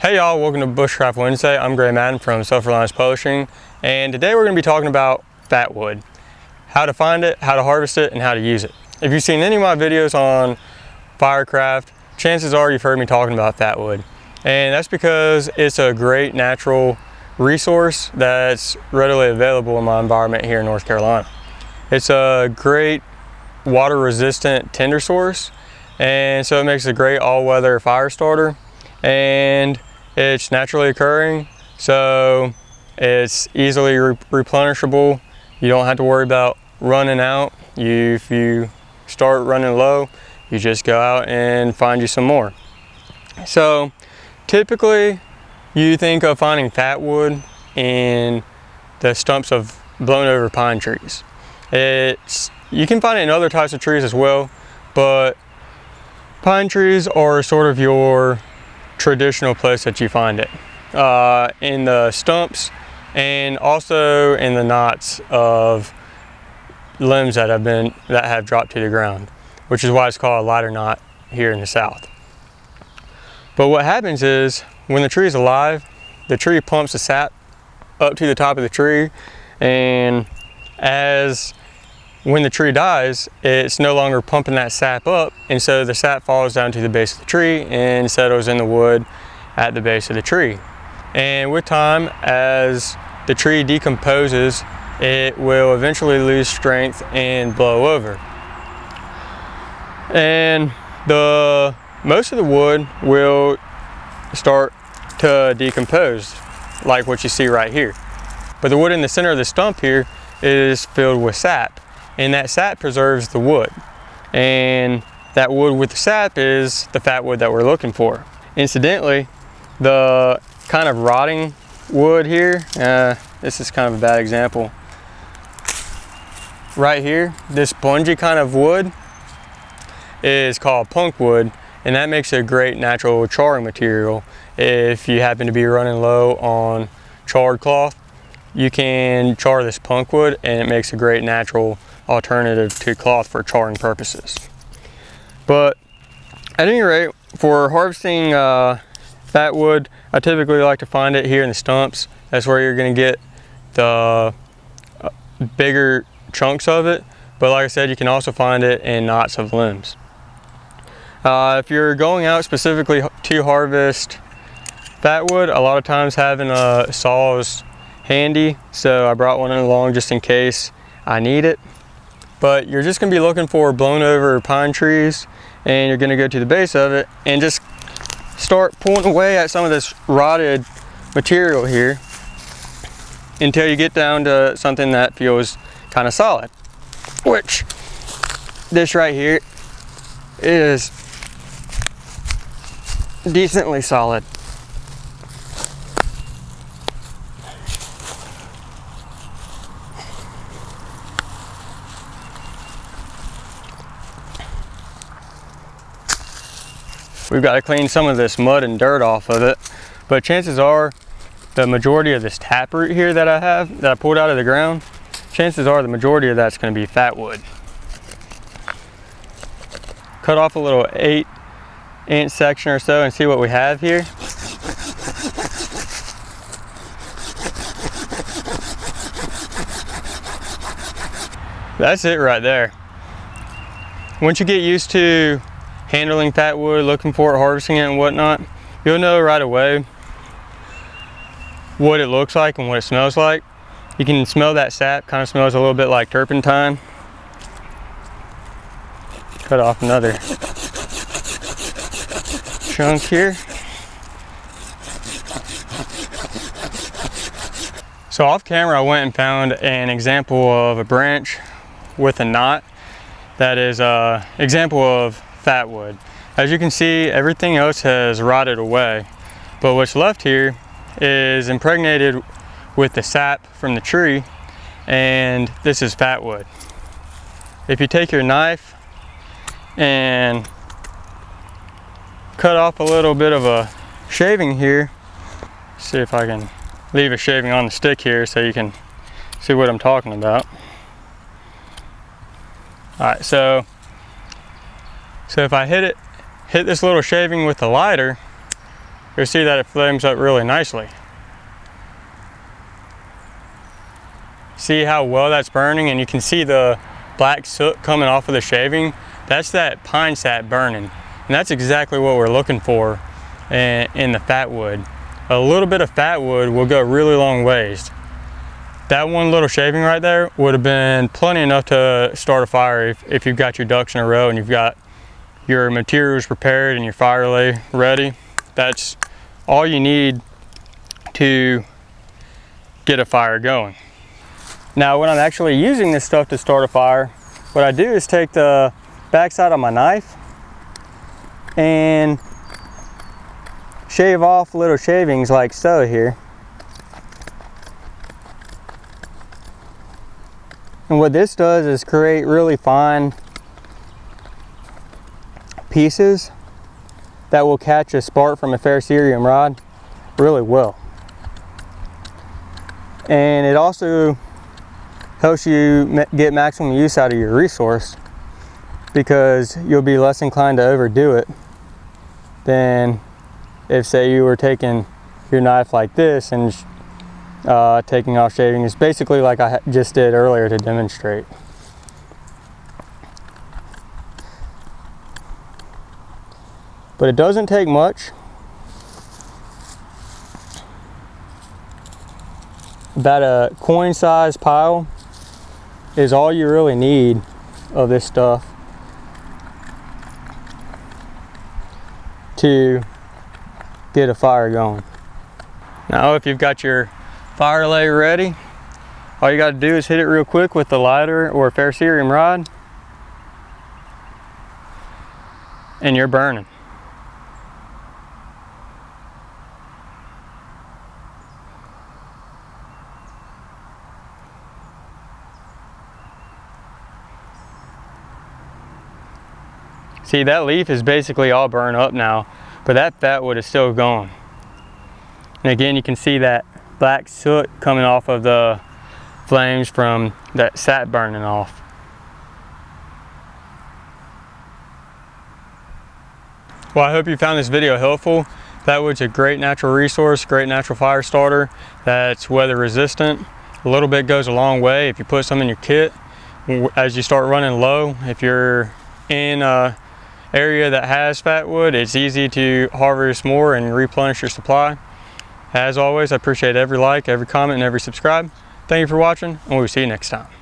Hey y'all, welcome to Bushcraft Wednesday. I'm Madden from Self-Reliance Publishing, and today we're going to be talking about fatwood, how to find it, how to harvest it, and how to use it. If you've seen any of my videos on firecraft, chances are you've heard me talking about fatwood, and that's because it's a great natural resource that's readily available in my environment here in North Carolina. It's a great water-resistant tinder source, and so it makes a great all-weather fire starter, and it's naturally occurring, so it's easily replenishable. You don't have to worry about running out. If you start running low, you just go out and find you some more. So typically you think of finding fatwood in the stumps of blown over pine trees. You can find it in other types of trees as well, but pine trees are sort of your traditional place that you find it, in the stumps and also in the knots of limbs that have dropped to the ground, which is why it's called a lighter knot here in the South. But what happens is when the tree is alive, the tree pumps the sap up to the top of the tree, and when the tree dies, it's no longer pumping that sap up, and so the sap falls down to the base of the tree and settles in the wood at the base of the tree. And with time, as the tree decomposes, it will eventually lose strength and blow over. And most of the wood will start to decompose, like what you see right here. But the wood in the center of the stump here is filled with sap, and that sap preserves the wood, and that wood with the sap is the fatwood that we're looking for. Incidentally, the kind of rotting wood here, this is kind of a bad example. Right here, this spongy kind of wood is called punk wood, and that makes a great natural charring material. If you happen to be running low on charred cloth, you can char this punk wood, and it makes a great natural alternative to cloth for charring purposes. But at any rate, for harvesting fatwood, I typically like to find it here in the stumps. That's where you're going to get the bigger chunks of it, but like I said, you can also find it in knots of limbs. If you're going out specifically to harvest fatwood, a lot of times having a saw is handy, so I brought one along just in case I need it. But you're just going to be looking for blown over pine trees, and you're going to go to the base of it and just start pulling away at some of this rotted material here until you get down to something that feels kind of solid, which this right here is decently solid. We've got to clean some of this mud and dirt off of it, but chances are the majority of this taproot here that I pulled out of the ground, chances are the majority of that's going to be fatwood. Cut off a little 8-inch section or so and see what we have here. That's it right there. Once you get used to handling fatwood, looking for it, harvesting it and whatnot, you'll know right away what it looks like and what it smells like. You can smell that sap, kind of smells a little bit like turpentine. Cut off another chunk here. So off camera, I went and found an example of a branch with a knot that is an example of fatwood. As you can see, everything else has rotted away, but what's left here is impregnated with the sap from the tree, and this is fatwood. If you take your knife and cut off a little bit of a shaving here, see if I can leave a shaving on the stick here so you can see what I'm talking about. Alright, so if I hit this little shaving with the lighter, you'll see that it flames up really nicely. See how well that's burning, and you can see the black soot coming off of the shaving. That's that pine sap burning, and that's exactly what we're looking for in the fat wood. A little bit of fat wood will go really long ways. That one little shaving right there would have been plenty enough to start a fire if you've got your ducks in a row and you've got your materials prepared and your fire lay ready. That's all you need to get a fire going. Now, when I'm actually using this stuff to start a fire, what I do is take the backside of my knife and shave off little shavings like so here. And what this does is create really fine pieces that will catch a spark from a ferrocerium rod really well. And it also helps you get maximum use out of your resource, because you'll be less inclined to overdo it than if, say, you were taking your knife like this and taking off shavings, basically like I just did earlier to demonstrate. But it doesn't take much. About a coin size pile is all you really need of this stuff to get a fire going. Now, if you've got your fire lay ready, all you got to do is hit it real quick with the lighter or ferrocerium rod, and you're burning. See, that leaf is basically all burned up now, but that fat wood is still going. And again, you can see that black soot coming off of the flames from that sap burning off. Well, I hope you found this video helpful. Fat wood's a great natural resource, great natural fire starter that's weather resistant. A little bit goes a long way if you put some in your kit. As you start running low, if you're in a area that has fat wood, it's easy to harvest more and replenish your supply. As always, I appreciate every like, every comment, and every subscribe. Thank you for watching, and we'll see you next time.